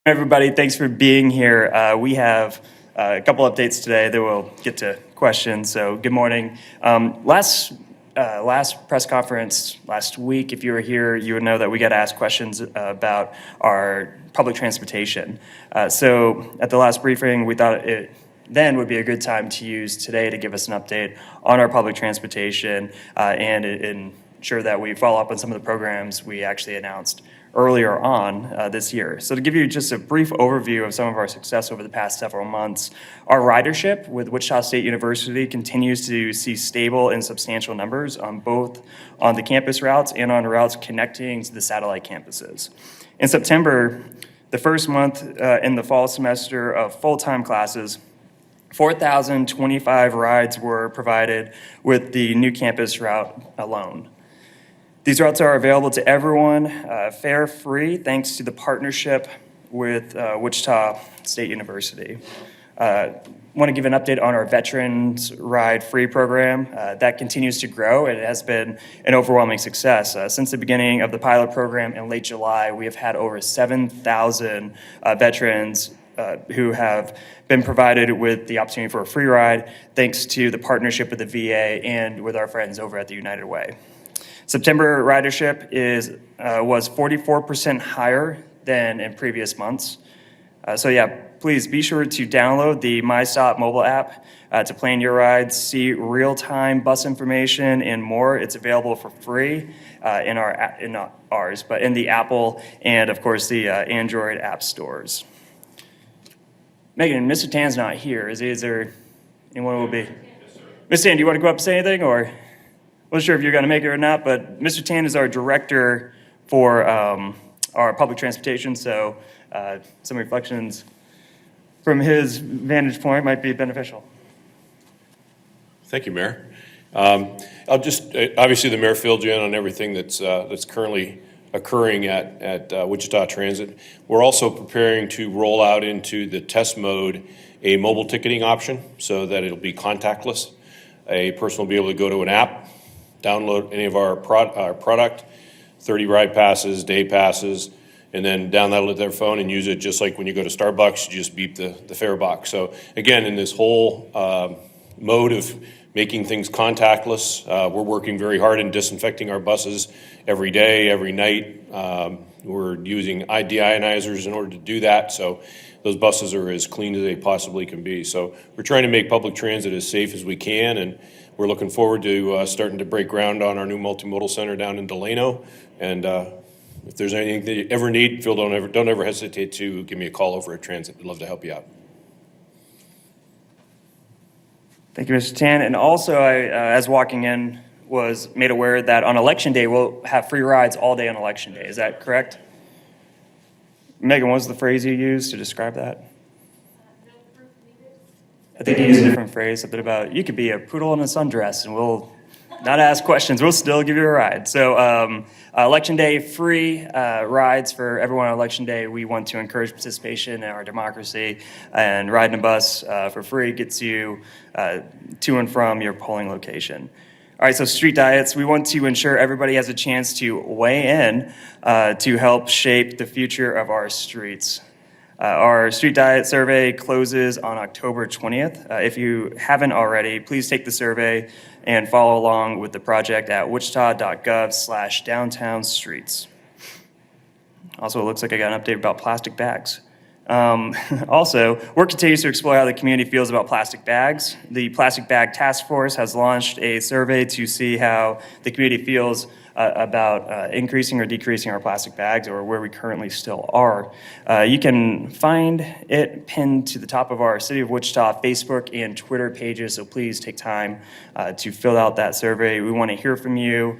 Everybody, thanks for being here. We have a couple updates today, then we'll get to questions. So good morning. Last press conference last week, if you were here, you would know that we got asked questions about our public transportation. So at the last briefing, we thought it then would be a good time to use today to give us an update on our public transportation and ensure that we follow up on some of the programs we actually announced earlier on this year. So to give you just a brief overview of some of our success over the past several months, our ridership with Wichita State University continues to see stable and substantial numbers on both on the campus routes and on routes connecting to the satellite campuses. In September, the first month in the fall semester of full-time classes, 4,025 rides were provided with the new campus route alone. These routes are available to everyone, fare-free, thanks to the partnership with Wichita State University. Want to give an update on our Veterans Ride Free program. That continues to grow, and it has been an overwhelming success. Since the beginning of the pilot program in late July, we have had over 7,000 veterans who have been provided with the opportunity for a free ride, thanks to the partnership with the VA and with our friends over at the United Way. September ridership was 44% higher than in previous months. Please be sure to download the MyStop mobile app to plan your rides, see real-time bus information, and more. It's available for free in the Apple and, of course, the Android app stores. Megan, Mr. Tan's not here. Is there anyone who will be? Yes, sir. Mr. Tan, do you want to go up and say anything, or? Wasn't sure if you're going to make it or not, but Mr. Tan is our director for our public transportation, so some reflections from his vantage point might be beneficial. Thank you, Mayor. I'll just obviously the mayor filled you in on everything that's currently occurring at Wichita Transit. We're also preparing to roll out into the test mode a mobile ticketing option so that it'll be contactless. A person will be able to go to an app, download any of our product, 30 ride passes, day passes, and then download it with their phone and use it just like when you go to Starbucks, you just beep the fare box. So again, in this whole mode of making things contactless, we're working very hard in disinfecting our buses every day, every night. We're using deionizers in order to do that, so those buses are as clean as they possibly can be. So we're trying to make public transit as safe as we can, and we're looking forward to starting to break ground on our new multimodal center down in Delano. And if there's anything that you ever need, Phil, don't ever hesitate to give me a call over at Transit. We'd love to help you out. Thank you, Mr. Tan. And also, I, as walking in, was made aware that on Election Day, we'll have free rides all day on Election Day. Is that correct? Megan, what was the phrase you used to describe that? I think you used a different phrase, something about you could be a poodle in a sundress and we'll not ask questions, we'll still give you a ride. So Election Day, free rides for everyone on Election Day. We want to encourage participation in our democracy, and riding a bus for free gets you to and from your polling location. All right, so street diets, we want to ensure everybody has a chance to weigh in to help shape the future of our streets. Our street diet survey closes on October 20th. If you haven't already, please take the survey and follow along with the project at wichita.gov/downtown streets. Also, it looks like I got an update about plastic bags. Also, work continues to explore how the community feels about plastic bags. The Plastic Bag Task Force has launched a survey to see how the community feels about increasing or decreasing our plastic bags, or where we currently still are. You can find it pinned to the top of our City of Wichita Facebook and Twitter pages, so please take time to fill out that survey. We want to hear from you,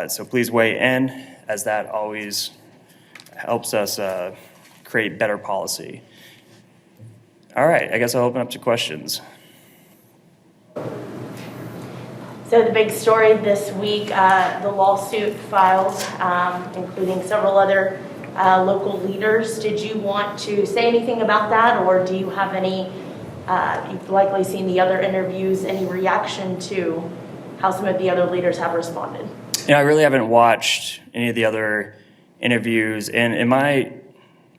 so please weigh in, as that always helps us create better policy. All right, I guess I'll open up to questions. So the big story this week, the lawsuit filed, including several other local leaders. Did you want to say anything about that, or do you have any, you've likely seen the other interviews, any reaction to how some of the other leaders have responded? I really haven't watched any of the other interviews, and in my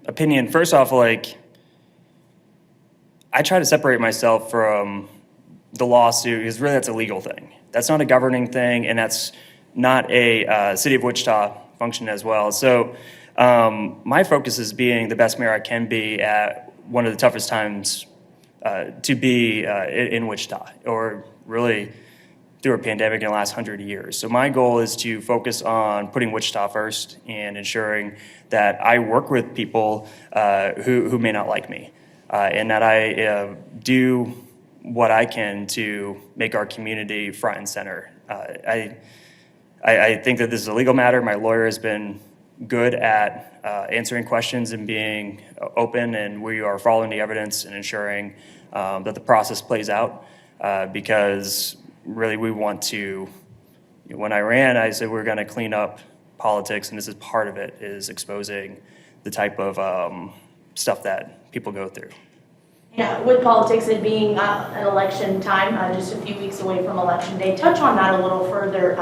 opinion, first off, like, I try to separate myself from the lawsuit because really that's a legal thing. That's not a governing thing, and that's not a City of Wichita function as well. So my focus is being the best mayor I can be at one of the toughest times to be in Wichita, or really through a pandemic in the last 100 years. So my goal is to focus on putting Wichita first and ensuring that I work with people who may not like me, and that I do what I can to make our community front and center. I think that this is a legal matter. My lawyer has been good at answering questions and being open, and we are following the evidence and ensuring that the process plays out, because really we want to, when I ran, I said we're going to clean up politics, and this is part of it, is exposing the type of stuff that people go through. Yeah, with politics, it being an election time, just a few weeks away from Election Day, touch on that a little further.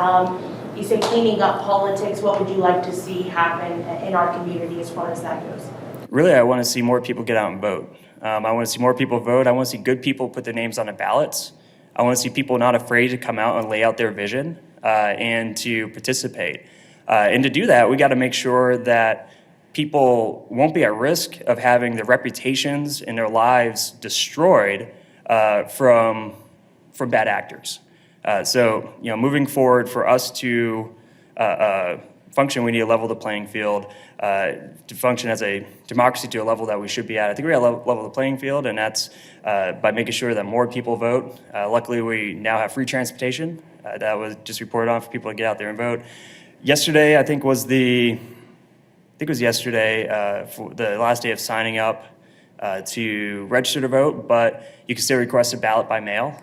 You say cleaning up politics. What would you like to see happen in our community as far as that goes? Really, I want to see more people get out and vote. I want to see more people vote. I want to see good people put their names on the ballots. I want to see people not afraid to come out and lay out their vision and to participate. And to do that, we got to make sure that people won't be at risk of having their reputations and their lives destroyed from bad actors. So, moving forward, for us to function, we need to level the playing field. To function as a democracy to a level that we should be at, I think we got to level the playing field, and that's by making sure that more people vote. Luckily, we now have free transportation. That was just reported on for people to get out there and vote. Yesterday, I think was yesterday for the last day of signing up to register to vote, but you can still request a ballot by mail.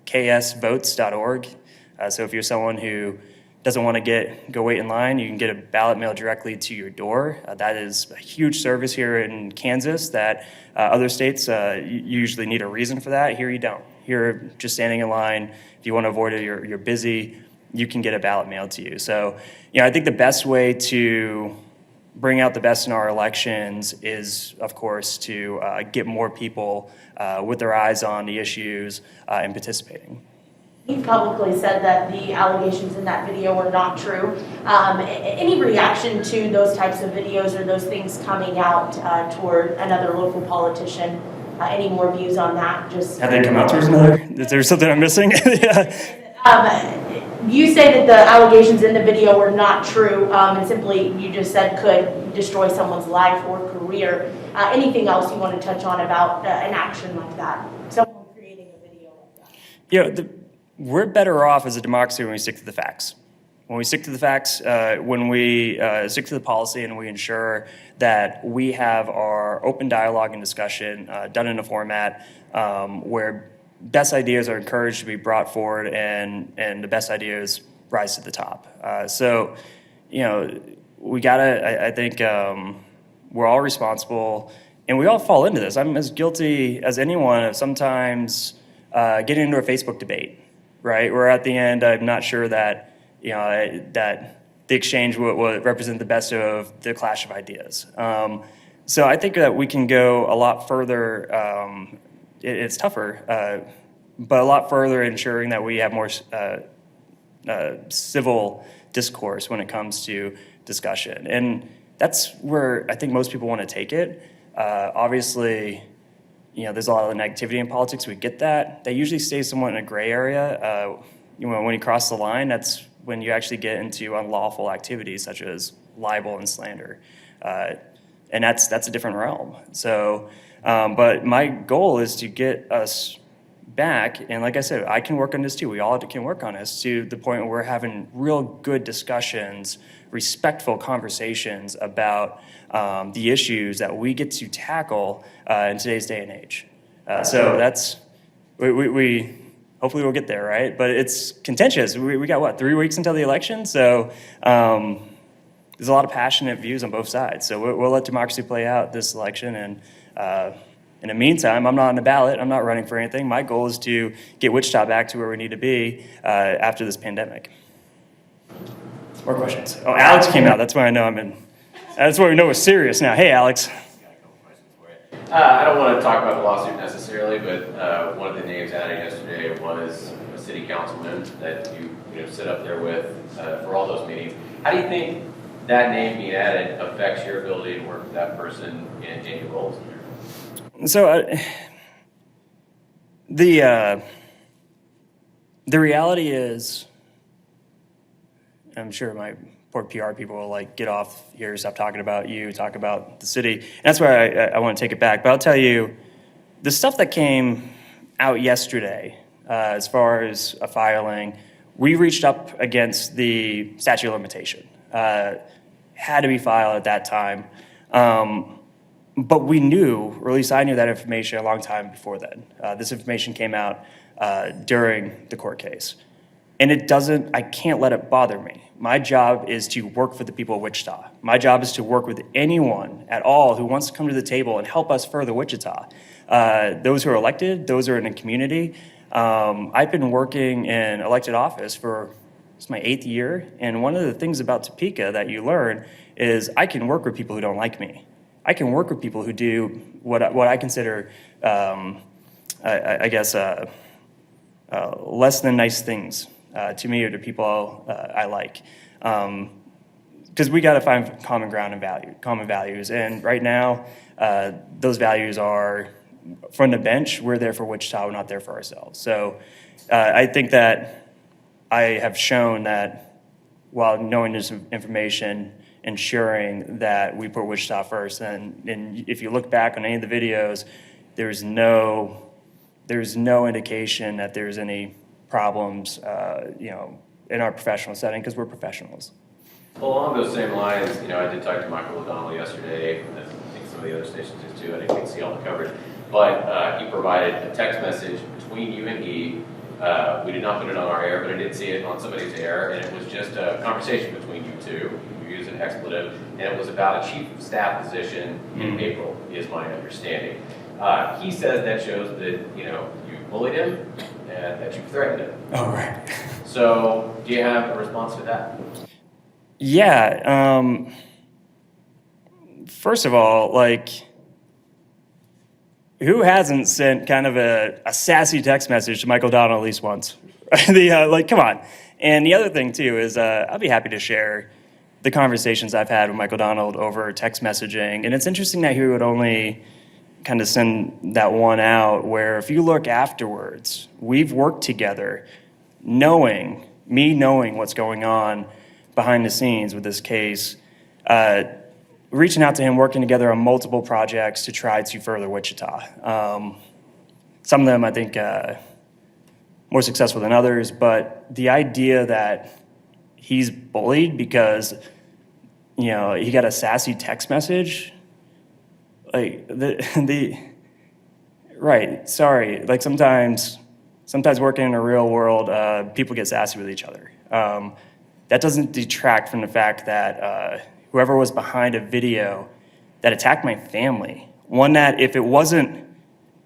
ksvotes.org. So if you're someone who doesn't want to go wait in line, you can get a ballot mailed directly to your door. That is a huge service here in Kansas that other states you usually need a reason for that. Here you don't. Here, just standing in line, if you want to avoid it, you're busy, you can get a ballot mailed to you. So, I think the best way to bring out the best in our elections is, of course, to get more people with their eyes on the issues and participating. You've publicly said that the allegations in that video were not true. Any reaction to those types of videos or those things coming out toward another local politician? Any more views on that? Have they come out towards another? Is there something I'm missing? Yeah. You say that the allegations in the video were not true, and simply you just said could destroy someone's life or career. Anything else you want to touch on about an action like that? Someone creating a video like that? We're better off as a democracy when we stick to the facts. When we stick to the facts, when we stick to the policy, and we ensure that we have our open dialogue and discussion done in a format where best ideas are encouraged to be brought forward, and the best ideas rise to the top. So, we gotta, I think we're all responsible, and we all fall into this. I'm as guilty as anyone of sometimes getting into a Facebook debate, right? Where at the end, I'm not sure that, that the exchange would represent the best of the clash of ideas. So I think that we can go a lot further. It's tougher, but a lot further ensuring that we have more civil discourse when it comes to discussion. And that's where I think most people want to take it. Obviously, there's a lot of negativity in politics. We get that. They usually stay somewhat in a gray area. When you cross the line, that's when you actually get into unlawful activities such as libel and slander. And that's a different realm. So, but my goal is to get us back, and like I said, I can work on this too. We all can work on this to the point where we're having real good discussions, respectful conversations about the issues that we get to tackle in today's day and age. So that's, we hopefully we'll get there, right? But it's contentious. We got, 3 weeks until the election? So there's a lot of passionate views on both sides. So we'll let democracy play out this election. And in the meantime, I'm not on the ballot. I'm not running for anything. My goal is to get Wichita back to where we need to be after this pandemic. More questions? Oh, Alex came out. That's why I know I'm in That's what we know is serious now. Hey, Alex. I don't want to talk about the lawsuit necessarily, but one of the names added yesterday was a city councilman that you know sit up there with for all those meetings. How do you think that name being added affects your ability to work with that person in your roles in there? So the reality is, I'm sure my poor PR people will like get off here, stop talking about you, talk about the city. And that's why I want to take it back. But I'll tell you, the stuff that came out yesterday, as far as a filing, we reached up against the statute of limitation. Had to be filed at that time. But we knew, or at least I knew that information a long time before then. This information came out during the court case. And I can't let it bother me. My job is to work for the people of Wichita. My job is to work with anyone at all who wants to come to the table and help us further Wichita. Those who are elected, those who are in the community. I've been working in elected office it's my 8th year. And one of the things about Topeka that you learn is I can work with people who don't like me. I can work with people who do what I consider, I guess, less than nice things to me or to people I like. Because we got to find common ground and common values. And right now, those values are from the bench. We're there for Wichita. We're not there for ourselves. So I think that I have shown that while knowing this information, ensuring that we put Wichita first. And if you look back on any of the videos, there's no indication that there's any problems, in our professional setting, because we're professionals. Well, along those same lines, I did talk to Michael O'Donnell yesterday, and I think some of the other stations did too. I didn't get to see all the coverage, but he provided a text message between you and he. We did not put it on our air, but I did see it on somebody's air, and it was just a conversation between you two. You used an expletive, and it was about a chief of staff position in April, is my understanding. He says that shows that you bullied him and that you threatened him. Oh, right. So, do you have a response to that? Yeah. First of all, who hasn't sent kind of a sassy text message to Michael O'Donnell at least once? Come on. And the other thing, too, is I'll be happy to share the conversations I've had with Michael O'Donnell over text messaging. And it's interesting that he would only kind of send that one out, where if you look afterwards, we've worked together knowing what's going on behind the scenes with this case, reaching out to him, working together on multiple projects to try to further Wichita. Some of them, I think, more successful than others, but the idea that he's bullied because, he got a sassy text message, right, sorry, sometimes working in the real world, people get sassy with each other. That doesn't detract from the fact that whoever was behind a video that attacked my family, one that if it wasn't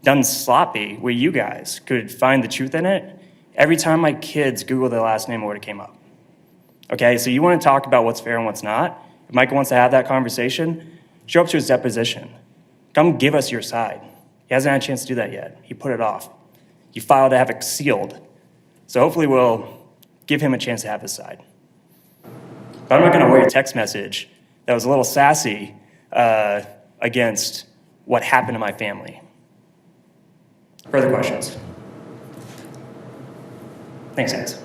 done sloppy, where you guys could find the truth in it, every time my kids Google their last name, it would have came up. Okay, so you want to talk about what's fair and what's not? If Michael wants to have that conversation, show up to his deposition. Come give us your side. He hasn't had a chance to do that yet. He put it off. You filed to have it sealed. So hopefully we'll give him a chance to have his side. But I'm not going to write a text message that was a little sassy against what happened to my family. Further questions? Thanks, guys.